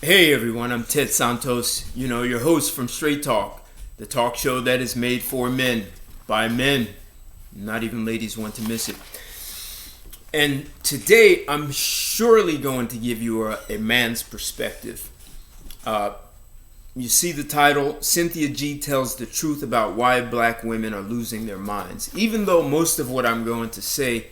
Hey everyone, I'm Ted Santos, your host from Straight Talk, the talk show that is made for men, by men. Not even ladies want to miss it. And today I'm surely going to give you a man's perspective. You see the title, Cynthia G tells the truth about why black women are losing their minds. Even though most of what I'm going to say,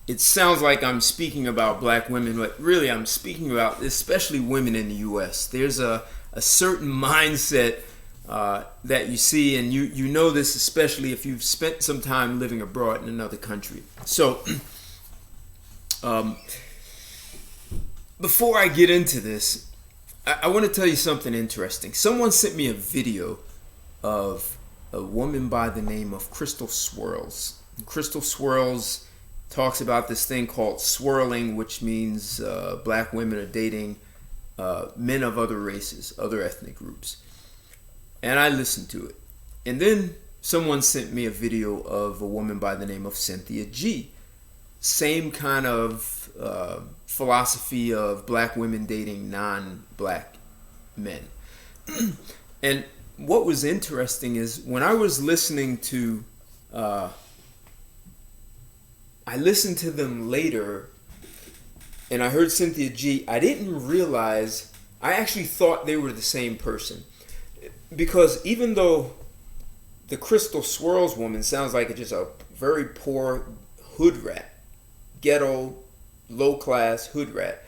it sounds like I'm speaking about black women, but really I'm speaking about especially women in the U.S. There's a certain mindset that you see, and you know this especially if you've spent some time living abroad in another country. So, before I get into this, I want to tell you something interesting. Someone sent me a video of a woman by the name of Crystal Swirls. Crystal Swirls talks about this thing called swirling, which means black women are dating men of other races, other ethnic groups. And I listened to it. And then someone sent me a video of a woman by the name of Cynthia G. Same kind of philosophy of black women dating non-black men. And what was interesting is when I was listening to I listened to them later and I heard Cynthia G. I didn't realize, I actually thought they were the same person. Because even though the Crystal Swirls woman sounds like just a very poor hood rat, ghetto, low class hood rat,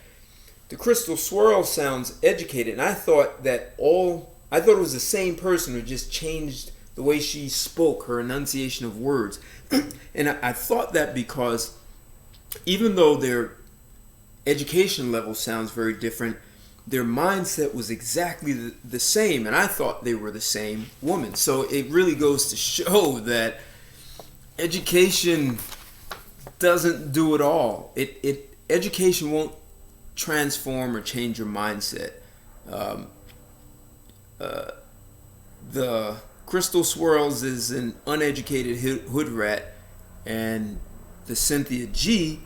the Crystal Swirls sounds educated. And I thought it was the same person who just changed the way she spoke, her enunciation of words. And I thought that because even though their education level sounds very different, their mindset was exactly the same. And I thought they were the same woman. So it really goes to show that education doesn't do it all. Education won't transform or change your mindset. The Crystal Swirls is an uneducated hood rat, and the Cynthia G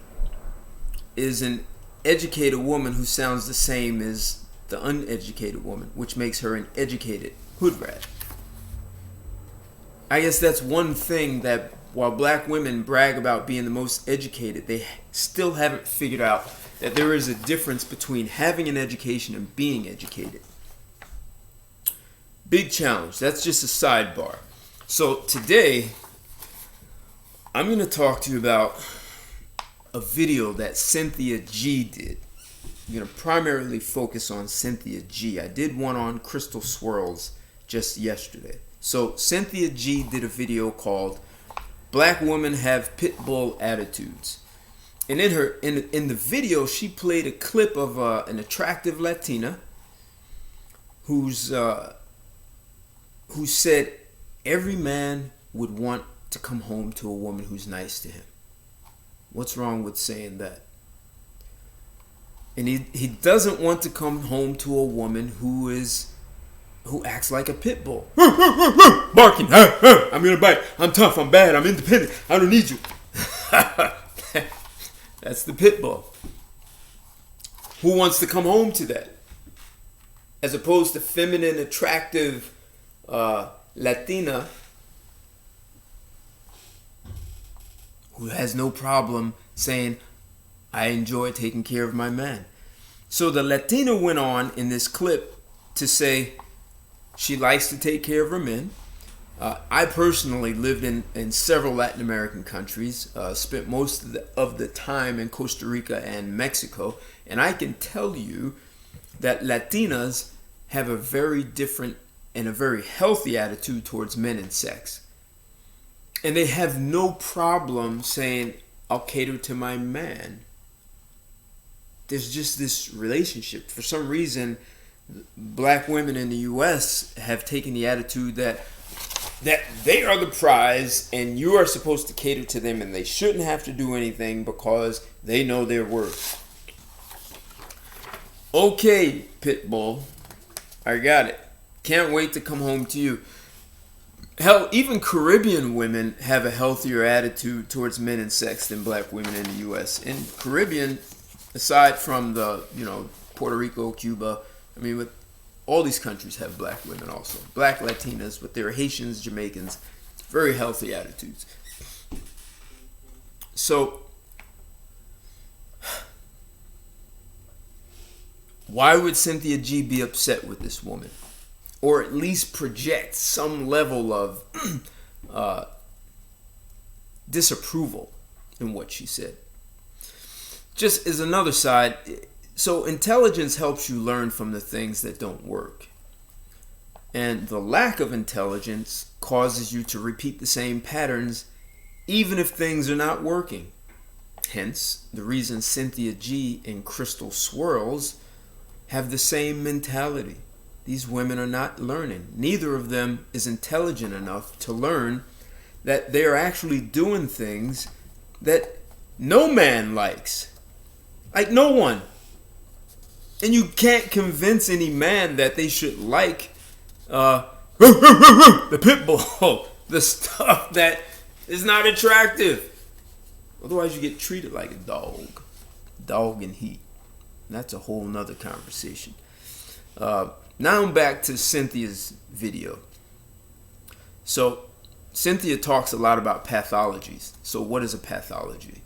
is an educated woman who sounds the same as the uneducated woman, which makes her an educated hood rat. I guess that's one thing that while black women brag about being the most educated, they still haven't figured out that there is a difference between having an education and being educated. Big challenge. That's just a sidebar. So today, I'm going to talk to you about a video that Cynthia G did. I'm going to primarily focus on Cynthia G. I did one on Crystal Swirls just yesterday. So Cynthia G did a video called Black Women Have Pit Bull Attitudes. And in the video, she played a clip of an attractive Latina who said every man would want to come home to a woman who's nice to him. What's wrong with saying that? And he doesn't want to come home to a woman who acts like a pit bull. Barking. I'm gonna bite. I'm tough. I'm bad. I'm independent. I don't need you. That's the pit bull. Who wants to come home to that? As opposed to feminine, attractive Latina who has no problem saying, I enjoy taking care of my man. So the Latina went on in this clip to say she likes to take care of her men. I personally lived in several Latin American countries, spent most of the time in Costa Rica and Mexico, and I can tell you that Latinas have a very different and a very healthy attitude towards men and sex. And they have no problem saying, I'll cater to my man. There's just this relationship. For some reason, black women in the U.S. have taken the attitude that they are the prize and you are supposed to cater to them and they shouldn't have to do anything because they know their worth. Okay, Pitbull, I got it. Can't wait to come home to you. Hell, even Caribbean women have a healthier attitude towards men and sex than black women in the U.S. In Caribbean, aside from the, Puerto Rico, Cuba, I mean, with all these countries have black women also. Black Latinas, but they're Haitians, Jamaicans, very healthy attitudes. So, why would Cynthia G be upset with this woman? Or at least project some level of disapproval in what she said. Just as another side, so intelligence helps you learn from the things that don't work. And the lack of intelligence causes you to repeat the same patterns even if things are not working. Hence, the reason Cynthia G and Crystal Swirls have the same mentality. These women are not learning. Neither of them is intelligent enough to learn that they are actually doing things that no man likes. Like no one. And you can't convince any man that they should like the pit bull, the stuff that is not attractive. Otherwise you get treated like a dog. Dog in heat. And that's a whole nother conversation. Now I'm back to Cynthia's video. So Cynthia talks a lot about pathologies. So what is a pathology?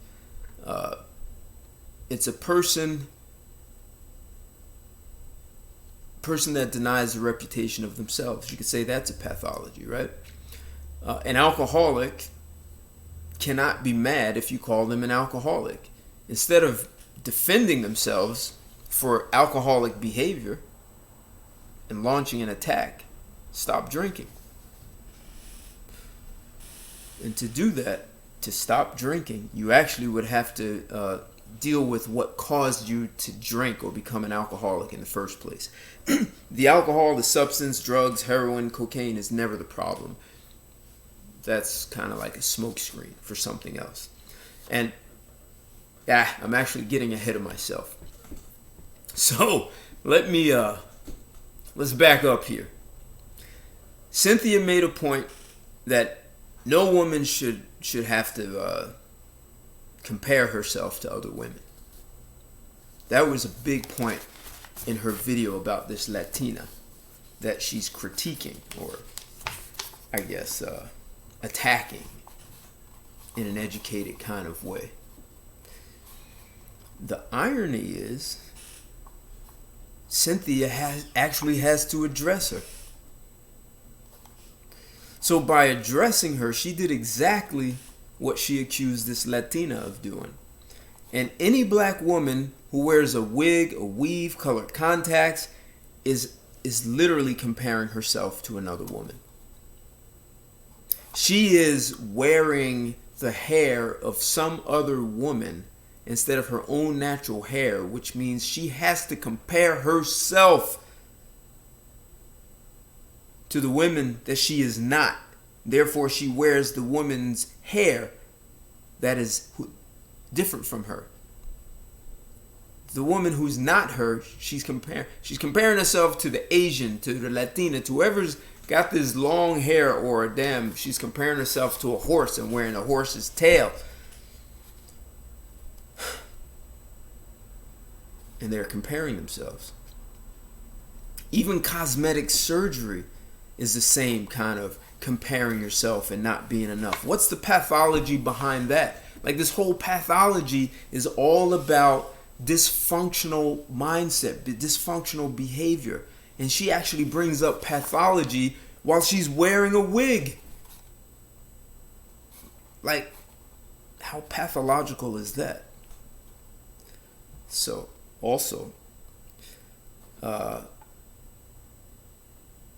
It's a person that denies the reputation of themselves. You could say that's a pathology, right? An alcoholic cannot be mad if you call them an alcoholic. Instead of defending themselves for alcoholic behavior and launching an attack, stop drinking. And to do that, to stop drinking, you actually would have to deal with what caused you to drink or become an alcoholic in the first place. The alcohol, the substance, drugs, heroin, cocaine is never the problem. That's kind of like a smokescreen for something else. And I'm actually getting ahead of myself. So let's back up here. Cynthia made a point that no woman should have to compare herself to other women. That was a big point in her video about this Latina that she's critiquing, or I guess attacking in an educated kind of way. The irony is Cynthia actually has to address her. So by addressing her, she did exactly what she accused this Latina of doing. And any black woman who wears a wig, a weave, colored contacts is literally comparing herself to another woman. She is wearing the hair of some other woman instead of her own natural hair, which means she has to compare herself to the women that she is not. Therefore, she wears the woman's hair that is different from her. The woman who's not her, she's comparing herself to the Asian, to the Latina, to whoever's got this long hair, or she's comparing herself to a horse and wearing a horse's tail. And they're comparing themselves. Even cosmetic surgery is the same kind of comparing yourself and not being enough. What's the pathology behind that? Like, this whole pathology is all about dysfunctional mindset, dysfunctional behavior. And she actually brings up pathology while she's wearing a wig. Like, how pathological is that? So, also,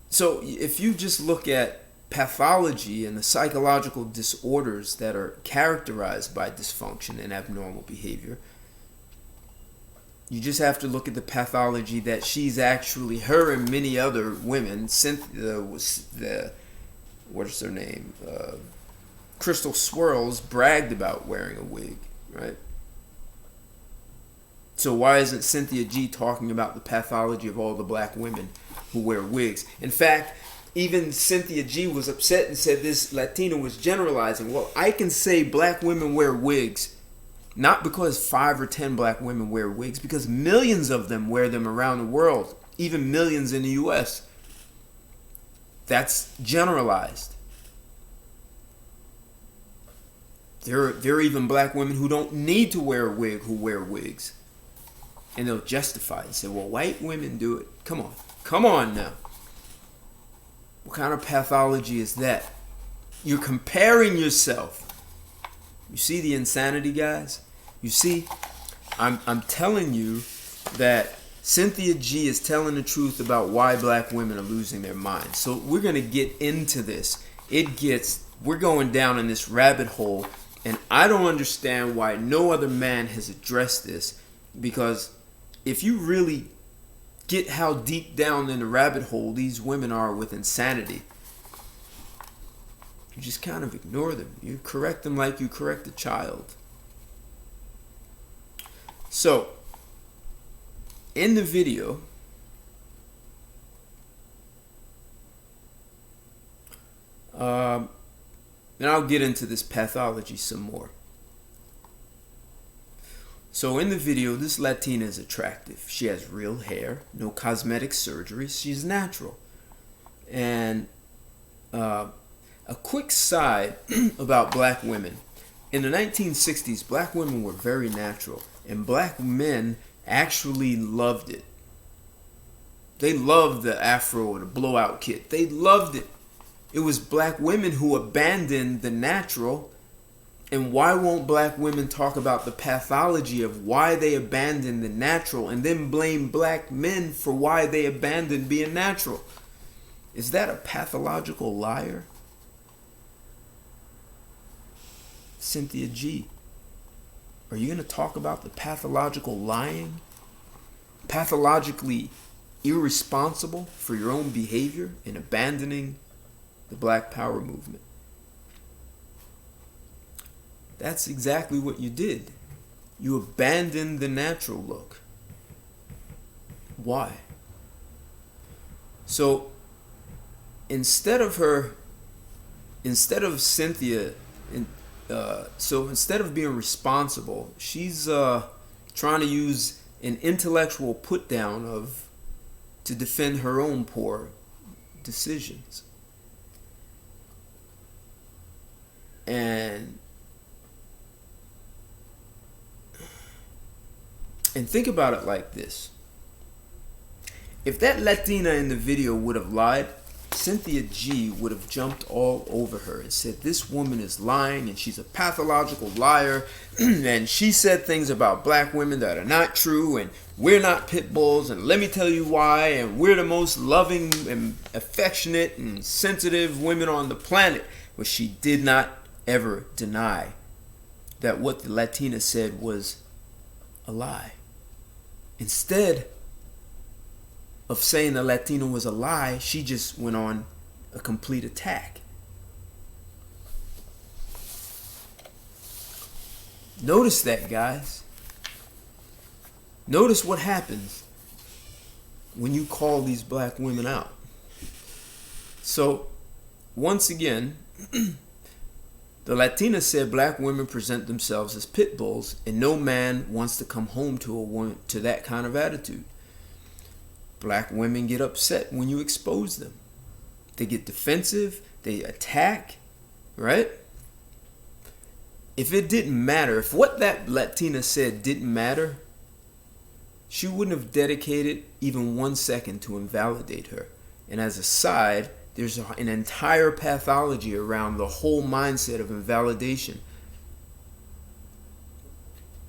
so if you just look at pathology and the psychological disorders that are characterized by dysfunction and abnormal behavior, you just have to look at the pathology that she's actually, her and many other women, Cynthia was what's her name? Crystal Swirls bragged about wearing a wig, right? So why isn't Cynthia G talking about the pathology of all the black women who wear wigs? In fact, even Cynthia G was upset and said this Latina was generalizing. Well, I can say black women wear wigs, not because 5 or 10 black women wear wigs, because millions of them wear them around the world. even millions in the U.S. That's generalized. There are even black women who don't need to wear a wig who wear wigs. And they'll justify it and say, well, white women do it. Come on. Come on now. What kind of pathology is that? You're comparing yourself. You see the insanity, guys? You see, I'm telling you that Cynthia G is telling the truth about why black women are losing their minds. So we're going to get into this. We're going down in this rabbit hole, and I don't understand why no other man has addressed this, because if you really get how deep down in the rabbit hole these women are with insanity, you just kind of ignore them. You correct them like you correct a child. So, in the video, and I'll get into this pathology some more. So in the video, this Latina is attractive. She has real hair, no cosmetic surgery. She's natural. And a quick side about black women. In the 1960s, black women were very natural. And black men actually loved it. They loved the afro or the blowout kit. They loved it. It was black women who abandoned the natural. And why won't black women talk about the pathology of why they abandoned the natural and then blame black men for why they abandoned being natural? Is that a pathological liar? Cynthia G, are you going to talk about the pathological lying? Pathologically irresponsible for your own behavior in abandoning the Black Power movement? That's exactly what you did. You abandoned the natural look. Why? So instead of Cynthia, instead of being responsible, she's trying to use an intellectual put down to defend her own poor decisions. And think about it like this. If that Latina in the video would have lied, Cynthia G would have jumped all over her and said, this woman is lying and she's a pathological liar and she said things about black women that are not true and we're not pit bulls and let me tell you why, and we're the most loving and affectionate and sensitive women on the planet. But she did not ever deny that what the Latina said was a lie. Instead of saying the Latina was a lie, she just went on a complete attack. Notice that, guys. Notice what happens when you call these black women out. So, once again, the Latina said black women present themselves as pit bulls and no man wants to come home to a woman to that kind of attitude. Black women get upset when you expose them. They get defensive, they attack, right? If it didn't matter, if what that Latina said didn't matter, she wouldn't have dedicated even 1 second to invalidate her. And as a side, there's an entire pathology around the whole mindset of invalidation.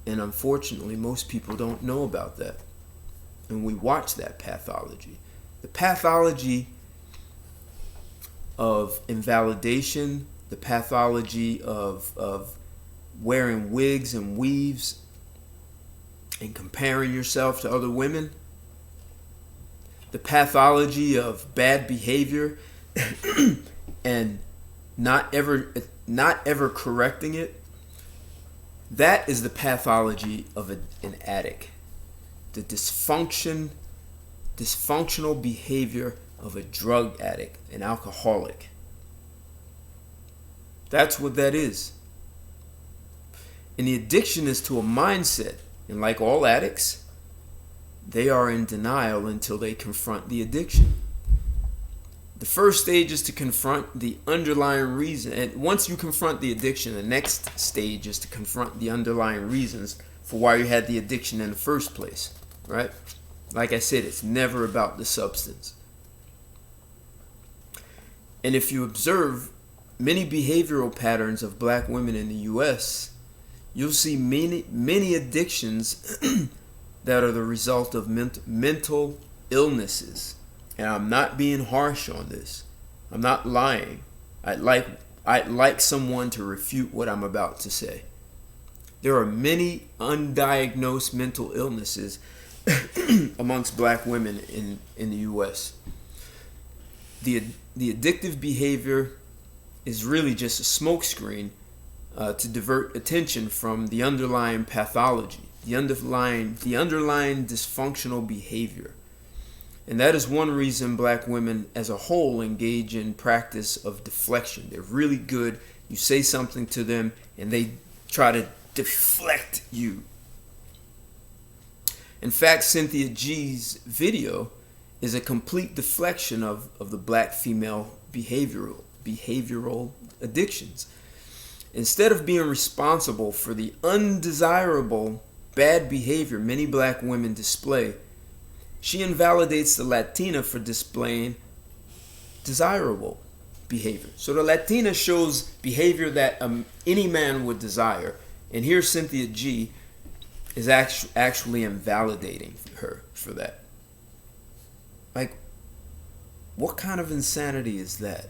And unfortunately, most people don't know about that. And we watch that pathology. The pathology of invalidation, the pathology of wearing wigs and weaves and comparing yourself to other women, the pathology of bad behavior and not ever correcting it, that is the pathology of an addict. The dysfunctional behavior of a drug addict, an alcoholic. That's what that is. And the addiction is to a mindset. And like all addicts, they are in denial until they confront the addiction. The first stage is to confront the underlying reason. And once you confront the addiction, the next stage is to confront the underlying reasons for why you had the addiction in the first place, right? Like I said, it's never about the substance. And if you observe many behavioral patterns of black women in the U.S., you'll see many addictions that are the result of mental illnesses. And I'm not being harsh on this. I'm not lying. I'd like someone to refute what I'm about to say. There are many undiagnosed mental illnesses amongst black women in the U.S. The addictive behavior is really just a smokescreen to divert attention from the underlying pathology, the underlying dysfunctional behavior. And that is one reason black women as a whole engage in practice of deflection. They're really good. You say something to them and they try to deflect you. In fact, Cynthia G's video is a complete deflection of the black female behavioral addictions. Instead of being responsible for the undesirable bad behavior many black women display, she invalidates the Latina for displaying desirable behavior. So the Latina shows behavior that any man would desire. And here Cynthia G is actually invalidating her for that. Like, what kind of insanity is that?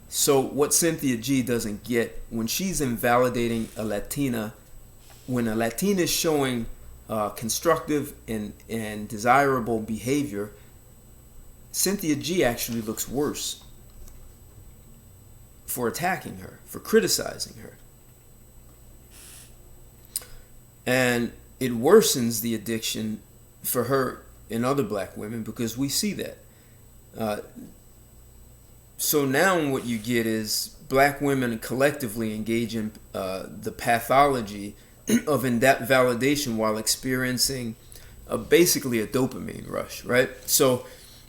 So what Cynthia G doesn't get, when she's invalidating a Latina, when a Latina is showing constructive and desirable behavior, Cynthia G actually looks worse for attacking her, for criticizing her. And it worsens the addiction for her and other black women because we see that. So now what you get is black women collectively engage in the pathology of in-depth validation while experiencing basically a dopamine rush, right? So,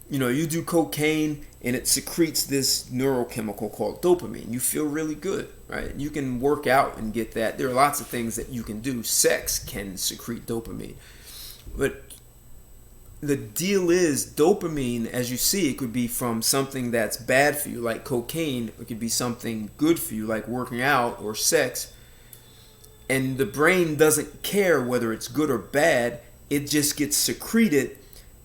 you do cocaine and it secretes this neurochemical called dopamine. You feel really good, right? You can work out and get that. There are lots of things that you can do. Sex can secrete dopamine. But the deal is dopamine, as you see, it could be from something that's bad for you, like cocaine. It could be something good for you, like working out or sex. And the brain doesn't care whether it's good or bad. It just gets secreted.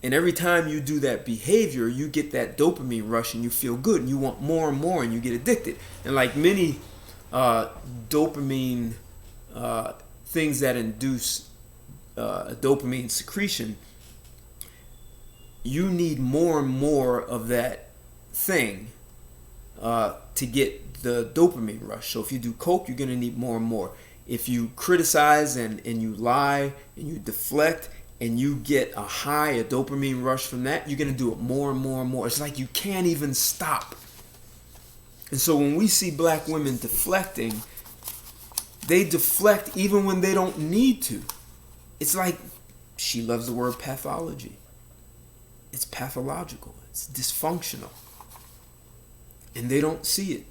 And every time you do that behavior, you get that dopamine rush and you feel good. And you want more and more and you get addicted. And like many dopamine things that induce dopamine secretion, you need more and more of that thing to get the dopamine rush. So if you do coke, you're going to need more and more. If you criticize and you lie and you deflect and you get a high, a dopamine rush from that, you're going to do it more and more and more. It's like you can't even stop. And so when we see black women deflecting, they deflect even when they don't need to. It's like, she loves the word pathology. It's pathological. It's dysfunctional. And they don't see it.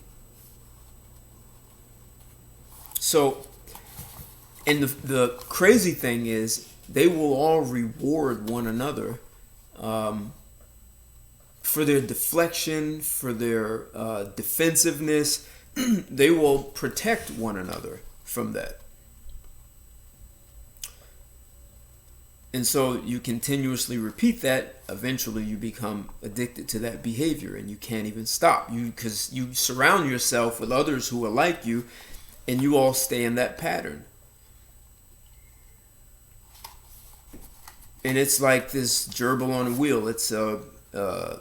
So, and the crazy thing is, they will all reward one another for their deflection, for their defensiveness. They will protect one another from that. And so you continuously repeat that. Eventually you become addicted to that behavior and you can't even stop. Because you surround yourself with others who are like you and you all stay in that pattern. And it's like this gerbil on a wheel. It's a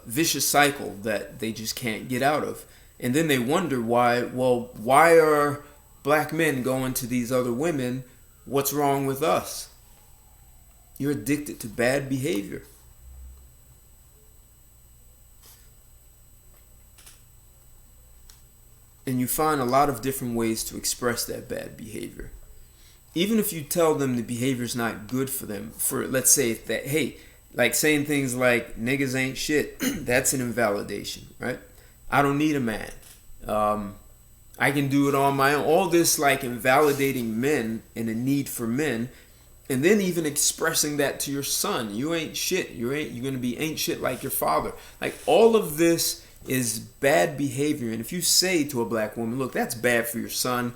vicious cycle that they just can't get out of. And then they wonder why are black men going to these other women? What's wrong with us? You're addicted to bad behavior. And you find a lot of different ways to express that bad behavior. Even if you tell them the behavior is not good for them, for let's say that, hey, like saying things like niggas ain't shit, that's an invalidation, right? I don't need a man. I can do it on my own. All this like invalidating men and a need for men, and then even expressing that to your son. You ain't shit. You're gonna be ain't shit like your father. Like all of this is bad behavior. And if you say to a black woman, look, that's bad for your son,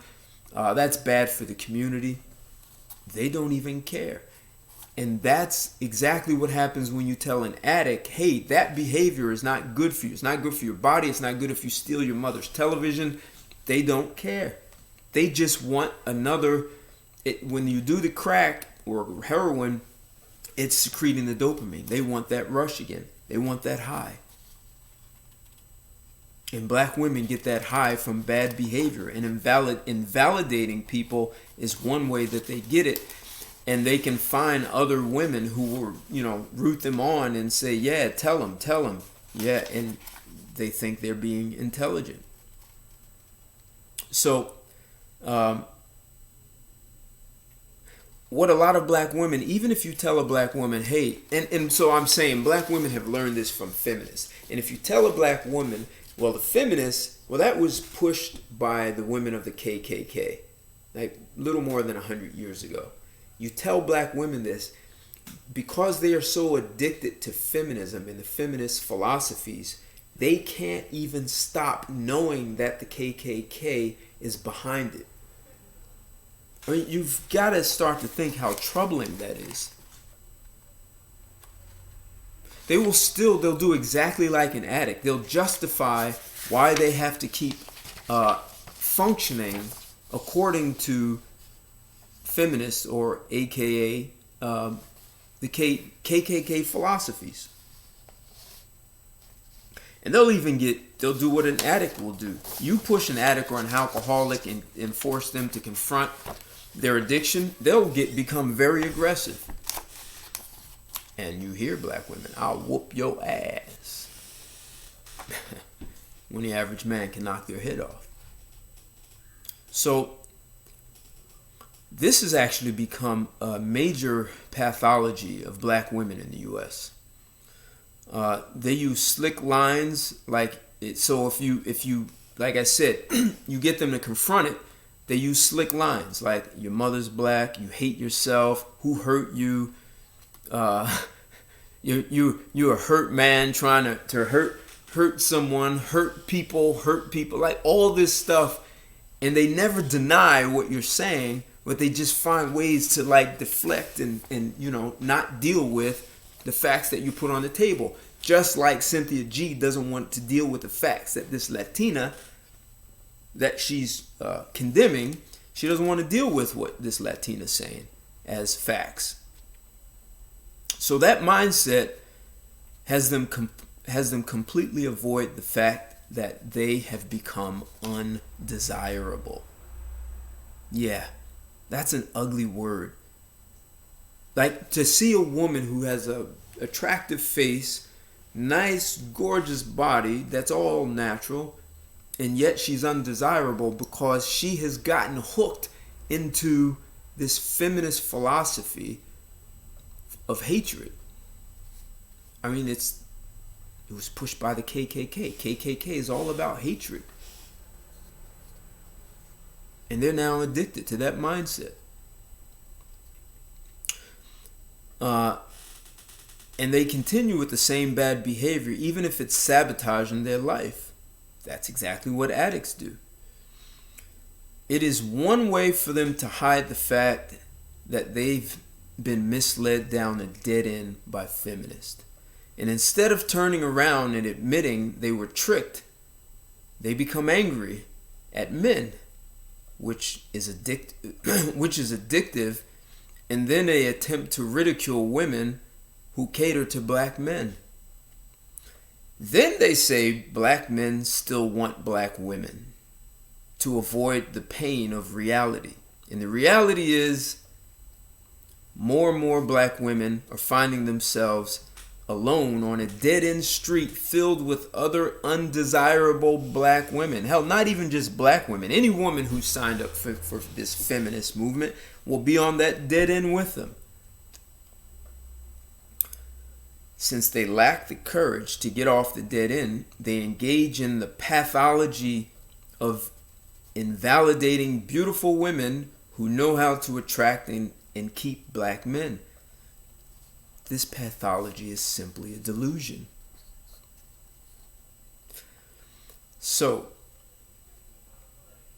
that's bad for the community, they don't even care. And that's exactly what happens when you tell an addict, hey, that behavior is not good for you. It's not good for your body. It's not good if you steal your mother's television. They don't care. They just want another. When you do the crack or heroin, it's secreting the dopamine. They want that rush again. They want that high. And black women get that high from bad behavior. And invalidating people is one way that they get it. And they can find other women who will, root them on and say, yeah, tell them. Yeah, and they think they're being intelligent. So, what a lot of black women, even if you tell a black woman, hey, and so I'm saying black women have learned this from feminists. And if you tell a black woman, well, the feminists, that was pushed by the women of the KKK, like little more than 100 years ago. You tell black women this because they are so addicted to feminism and the feminist philosophies, they can't even stop knowing that the KKK is behind it. I mean, you've got to start to think how troubling that is. They'll do exactly like an addict. They'll justify why they have to keep functioning according to feminists, or AKA the KKK philosophies. And they'll do what an addict will do. You push an addict or an alcoholic and force them to confront their addiction, they'll become very aggressive. And you hear black women, I'll whoop your ass. When the average man can knock their head off. So, this has actually become a major pathology of black women in the U.S. They use slick lines like it. So if you like I said, you get them to confront it, they use slick lines like your mother's black, you hate yourself, who hurt you, you're a hurt man trying to hurt someone, hurt people, like all this stuff, and they never deny what you're saying. But they just find ways to like deflect and not deal with the facts that you put on the table. Just like Cynthia G doesn't want to deal with the facts that this Latina that she's condemning, she doesn't want to deal with what this Latina's saying as facts. So that mindset has them completely avoid the fact that they have become undesirable. Yeah. That's an ugly word. Like to see a woman who has a attractive face, nice, gorgeous body, that's all natural, and yet she's undesirable because she has gotten hooked into this feminist philosophy of hatred. I mean, it was pushed by the KKK. KKK is all about hatred. And they're now addicted to that mindset. And they continue with the same bad behavior, even if it's sabotaging their life. That's exactly what addicts do. It is one way for them to hide the fact that they've been misled down a dead end by feminists. And instead of turning around and admitting they were tricked, they become angry at men, which is addictive, and then they attempt to ridicule women who cater to black men. Then they say black men still want black women to avoid the pain of reality. And the reality is more and more black women are finding themselves alone on a dead-end street filled with other undesirable black women. Hell, not even just black women. Any woman who signed up for this feminist movement will be on that dead end with them. Since they lack the courage to get off the dead end, they engage in the pathology of invalidating beautiful women who know how to attract and keep black men. This pathology is simply a delusion. So,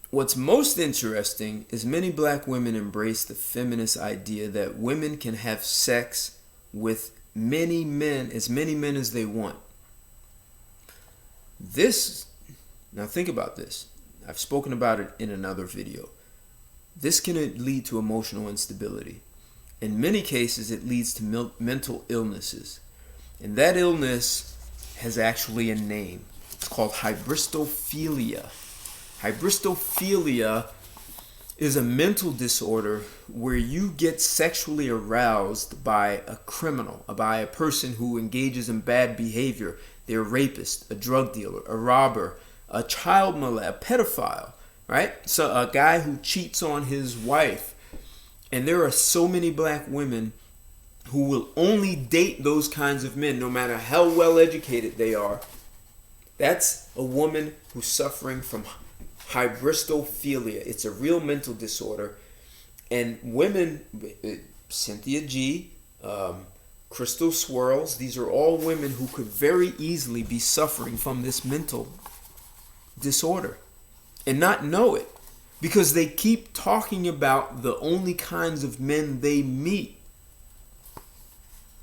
what's most interesting is many black women embrace the feminist idea that women can have sex with many men as they want. Now think about this. I've spoken about it in another video. This can lead to emotional instability. In many cases, it leads to mental illnesses. And that illness has actually a name. It's called hybristophilia. Hybristophilia is a mental disorder where you get sexually aroused by a criminal, by a person who engages in bad behavior. They're a rapist, a drug dealer, a robber, a child molester, a pedophile, right? So a guy who cheats on his wife. And there are so many black women who will only date those kinds of men, no matter how well educated they are. That's a woman who's suffering from hybristophilia. It's a real mental disorder. And women, Cynthia G, Crystal Swirls, these are all women who could very easily be suffering from this mental disorder and not know it. Because they keep talking about the only kinds of men they meet.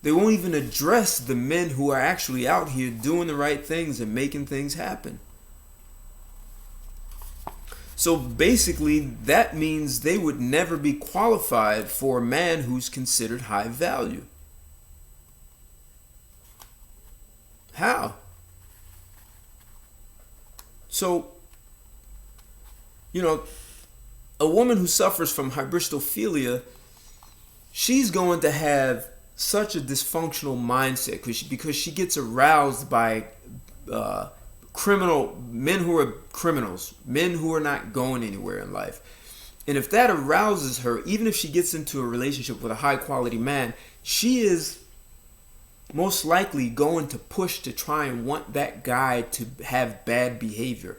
They won't even address the men who are actually out here doing the right things and making things happen. So basically, that means they would never be qualified for a man who's considered high value. How? So, a woman who suffers from hybristophilia, she's going to have such a dysfunctional mindset because she gets aroused by men who are criminals, men who are not going anywhere in life. And if that arouses her, even if she gets into a relationship with a high quality man, she is most likely going to push to try and want that guy to have bad behavior.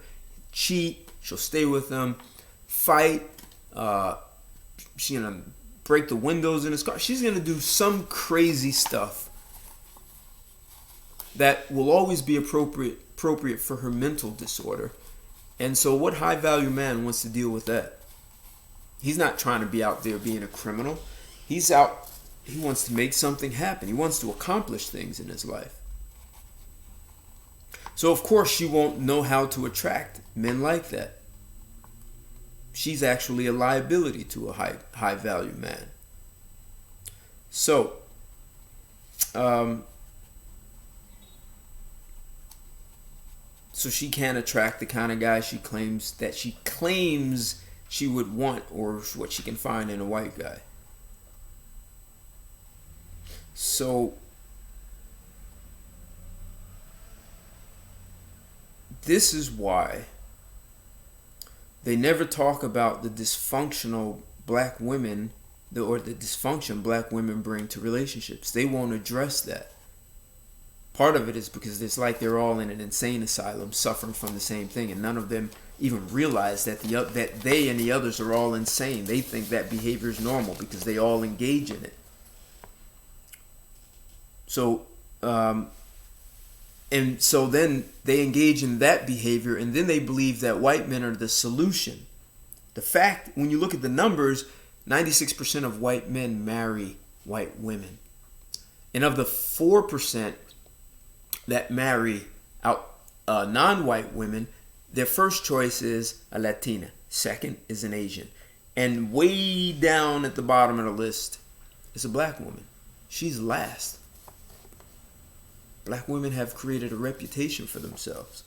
Cheat, she'll stay with him, fight, she's gonna break the windows in his car. She's gonna do some crazy stuff that will always be appropriate for her mental disorder. And so what high value man wants to deal with that? He's not trying to be out there being a criminal. He wants to make something happen. He wants to accomplish things in his life. So of course she won't know how to attract men like that. She's actually a liability to a high value man. So, so she can't attract the kind of guy she claims she would want, or what she can find in a white guy. So this is why they never talk about the dysfunctional black women, or the dysfunction black women bring to relationships. They won't address that. Part of it is because it's like they're all in an insane asylum suffering from the same thing, and none of them even realize that that they and the others are all insane. They think that behavior is normal because they all engage in it. So, and so then they engage in that behavior, and then they believe that white men are the solution. The fact, when you look at the numbers, 96% of white men marry white women. And of the 4% that marry non-white women, their first choice is a Latina. Second is an Asian. And way down at the bottom of the list is a black woman. She's last. Black women have created a reputation for themselves.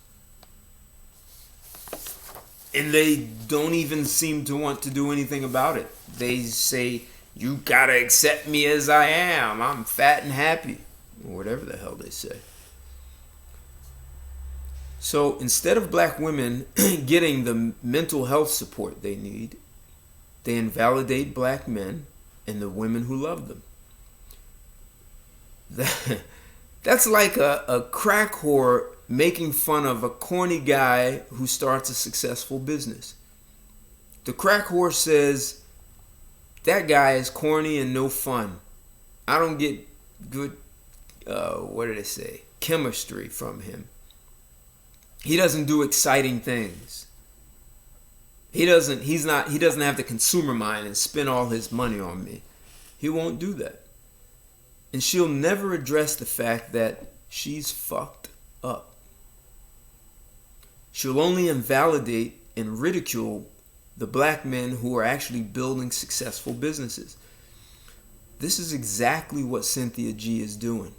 And they don't even seem to want to do anything about it. They say, you gotta accept me as I am. I'm fat and happy. or whatever the hell they say. So instead of black women getting the mental health support they need, they invalidate black men and the women who love them. That's like a crack whore making fun of a corny guy who starts a successful business. The crack whore says, that guy is corny and no fun. I don't get good, what did I say, chemistry from him. He doesn't do exciting things. He doesn't have the consumer mind and spend all his money on me. He won't do that. And she'll never address the fact that she's fucked up. She'll only invalidate and ridicule the black men who are actually building successful businesses. This is exactly what Cynthia G is doing.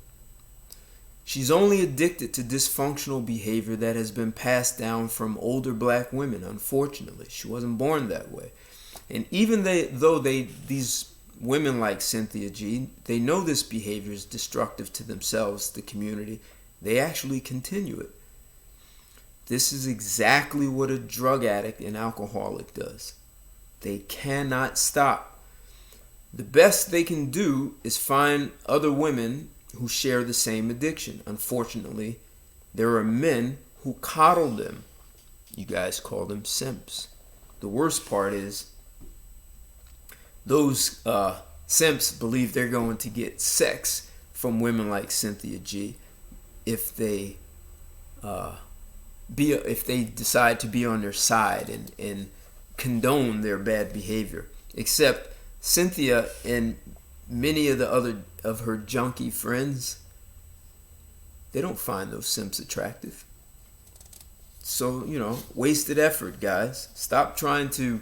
She's only addicted to dysfunctional behavior that has been passed down from older black women, unfortunately. She wasn't born that way. And even these women like Cynthia G, they know this behavior is destructive to themselves, the community. They actually continue it. This is exactly what a drug addict and alcoholic does. They cannot stop. The best they can do is find other women who share the same addiction. Unfortunately, there are men who coddle them. You guys call them simps. The worst part is those simps believe they're going to get sex from women like Cynthia G if they decide to be on their side and condone their bad behavior. Except Cynthia and many of the other of her junkie friends, they don't find those simps attractive. So, wasted effort, guys. Stop trying to,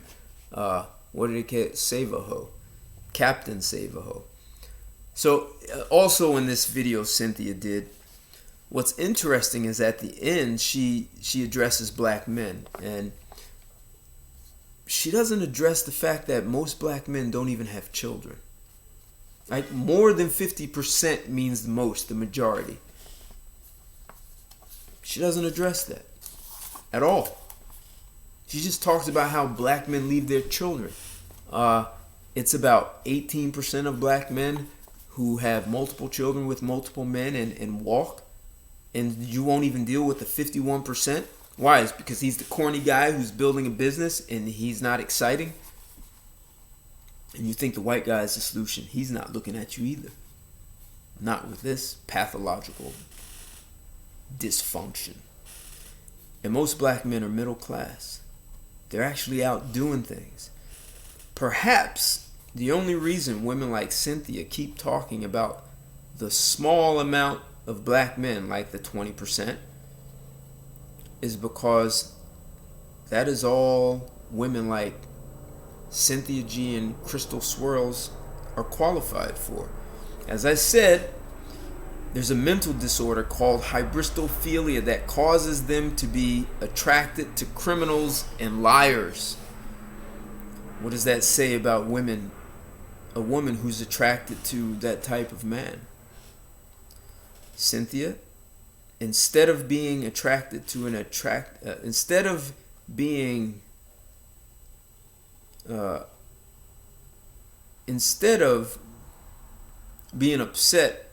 save a hoe. Captain Save a Hoe. So, also in this video Cynthia did, what's interesting is at the end, she addresses black men. And she doesn't address the fact that most black men don't even have children. Like, more than 50% means the most, the majority. She doesn't address that at all. She just talks about how black men leave their children. It's about 18% of black men who have multiple children with multiple men and walk. And you won't even deal with the 51%. Why? It's because he's the corny guy who's building a business and he's not exciting. And you think the white guy is the solution. He's not looking at you either. Not with this pathological dysfunction. And most black men are middle class. They're actually out doing things. Perhaps the only reason women like Cynthia keep talking about the small amount of black men, like the 20%, is because that is all women like Cynthia G and Crystal Swirls are qualified for. As I said, there's a mental disorder called hybristophilia that causes them to be attracted to criminals and liars. What does that say about women? A woman who's attracted to that type of man. Cynthia, instead of being attracted to instead of being upset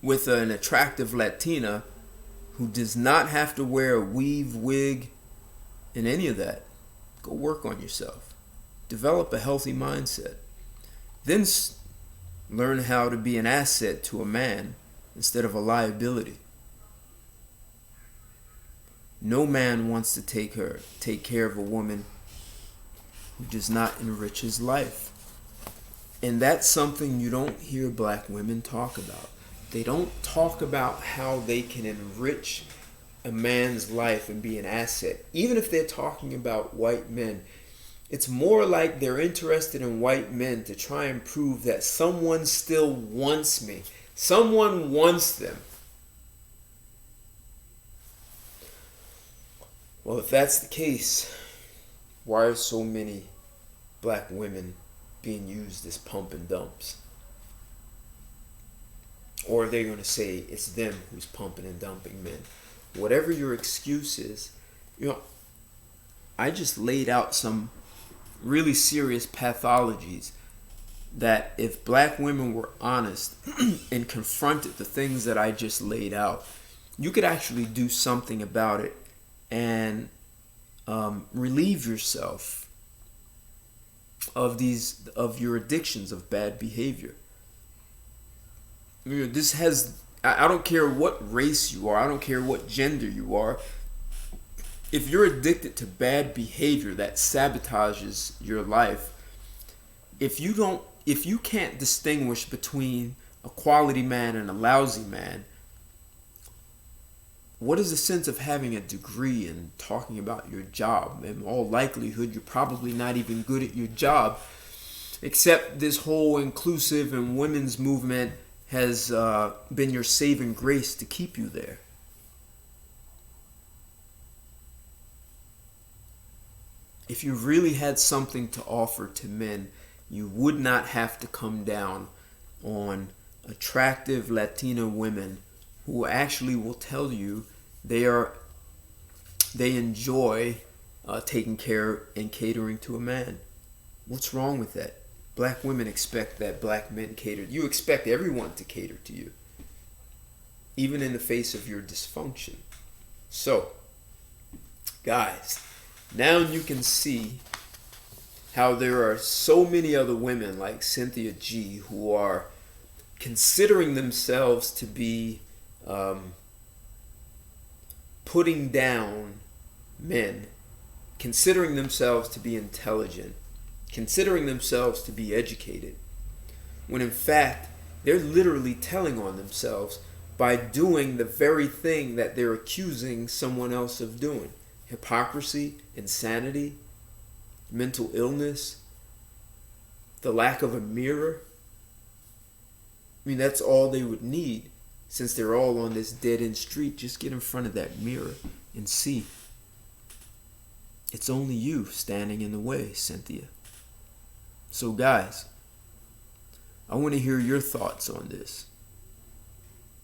with an attractive Latina who does not have to wear a weave, wig, and any of that, go work on yourself. Develop a healthy mindset. Then learn how to be an asset to a man instead of a liability. No man wants to take care of a woman who does not enrich his life. And that's something you don't hear black women talk about. They don't talk about how they can enrich a man's life and be an asset. Even if they're talking about white men, it's more like they're interested in white men to try and prove that someone still wants me. Someone wants them. Well, if that's the case, why are so many black women being used as pump and dumps? or they're going to say it's them who's pumping and dumping men. Whatever your excuse is, I just laid out some really serious pathologies that if black women were honest and confronted the things that I just laid out, you could actually do something about it and relieve yourself of your addictions of bad behavior. I don't care what race you are, I don't care what gender you are. If you're addicted to bad behavior that sabotages your life, if you can't distinguish between a quality man and a lousy man, what is the sense of having a degree and talking about your job? In all likelihood, you're probably not even good at your job, except this whole inclusive and women's movement has been your saving grace to keep you there. If you really had something to offer to men, you would not have to come down on attractive Latina women who actually will tell you they enjoy taking care and catering to a man. What's wrong with that? Black women expect that black men cater. You expect everyone to cater to you, even in the face of your dysfunction. So, guys, now you can see how there are so many other women like Cynthia G who are considering themselves to be putting down men, considering themselves to be intelligent, considering themselves to be educated, when in fact they're literally telling on themselves by doing the very thing that they're accusing someone else of doing. Hypocrisy, insanity, mental illness, the lack of a mirror. I mean, that's all they would need. Since they're all on this dead-end street, just get in front of that mirror and see. It's only you standing in the way, Cynthia. So guys, I want to hear your thoughts on this.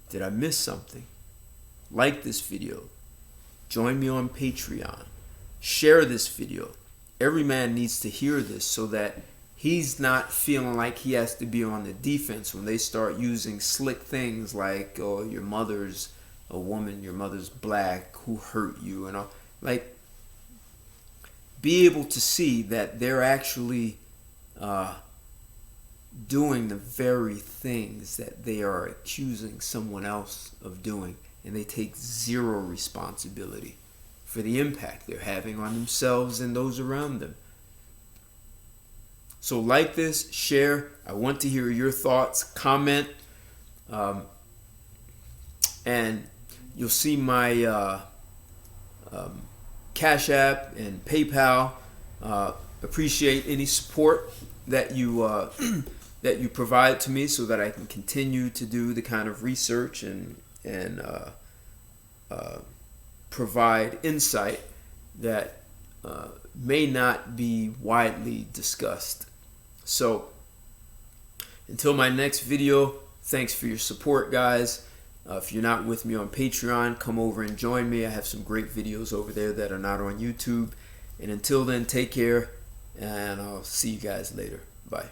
Did I miss something? Like this video. Join me on Patreon. Share this video. Every man needs to hear this so that he's not feeling like he has to be on the defense when they start using slick things like, oh, your mother's a woman, your mother's black, who hurt you, and all. Like, be able to see that they're actually doing the very things that they are accusing someone else of doing, and they take zero responsibility for the impact they're having on themselves and those around them. So like this, share. I want to hear your thoughts. Comment. And you'll see my Cash App and PayPal. Appreciate any support that you provide to me so that I can continue to do the kind of research and provide insight that may not be widely discussed. So until my next video, thanks for your support, guys. If you're not with me on Patreon, come over and join me. I have some great videos over there that are not on YouTube. And until then, take care, and I'll see you guys later. Bye.